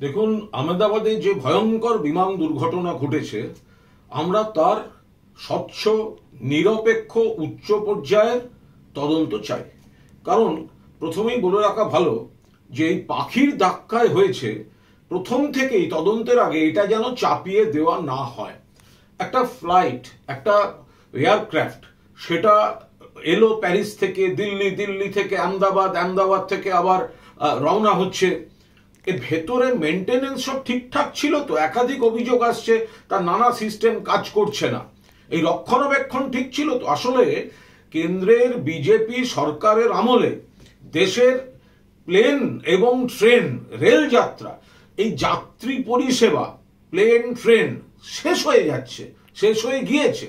দেখুন, আহমেদাবাদে যে ভয়ঙ্কর বিমান দুর্ঘটনা ঘটেছে, আমরা তার স্বচ্ছ, নিরপেক্ষ, উচ্চ পর্যায়ের তদন্ত চাই। কারণ প্রথমেই বলে রাখা ভালো যে এই পাখির ধাক্কায় হয়েছে, প্রথম থেকেই তদন্তের আগে এটা যেন চাপিয়ে দেওয়া না হয়। একটা ফ্লাইট, একটা এয়ারক্রাফট, সেটা এলো প্যারিস থেকে দিল্লি, দিল্লি থেকে আহমেদাবাদ, আহমেদাবাদ থেকে আবার রওনা হচ্ছে। এর ভেতরে মেনটেনেন্স সব ঠিকঠাক ছিল তো? একাধিক অভিযোগ আসছে তার নানা সিস্টেম কাজ করছে না। এই রক্ষণাবেক্ষণ ঠিক ছিল তো? আসলে কেন্দ্রের বিজেপি সরকারের আমলে দেশের প্লেন এবং ট্রেন, রেল যাত্রা, এই যাত্রী পরিষেবা, প্লেন ট্রেন শেষ হয়ে যাচ্ছে, শেষ হয়ে গিয়েছে।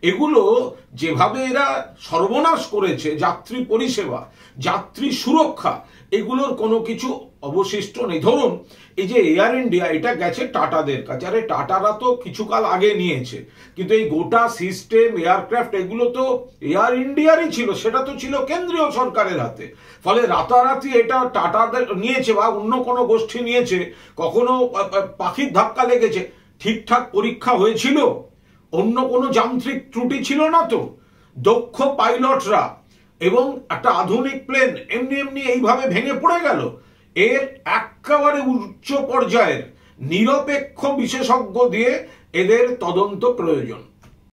এগুলো যেভাবে এরা সর্বনাশ করেছে, যাত্রী পরিষেবা, যাত্রী সুরক্ষা, এগুলোর কোনো কিছু অবশিষ্ট নেই। ধরুন এই যে এয়ার ইন্ডিয়া, এটা গেছে টাটাদের কাছে। আরে টাটারা তো কিছুকাল আগে নিয়েছে, কিন্তু এই গোটা সিস্টেম, এয়ারক্রাফট, এগুলো তো এয়ার ইন্ডিয়ারই ছিল, সেটা তো ছিল কেন্দ্রীয় সরকারের হাতে। ফলে রাতারাতি এটা টাটাদের নিয়েছে বা অন্য কোনো গোষ্ঠী নিয়েছে, কখনো পাখির ধাক্কা লেগেছে, ঠিকঠাক পরীক্ষা হয়েছিল? অন্য কোনো যান্ত্রিক ত্রুটি ছিল না তো? দক্ষ পাইলটরা এবং একটা আধুনিক প্লেন এমনি এমনি এইভাবে ভেঙে পড়ে গেল? এর একেবারে উচ্চ পর্যায়ের নিরপেক্ষ বিশেষজ্ঞ দিয়ে এদের তদন্ত প্রয়োজন।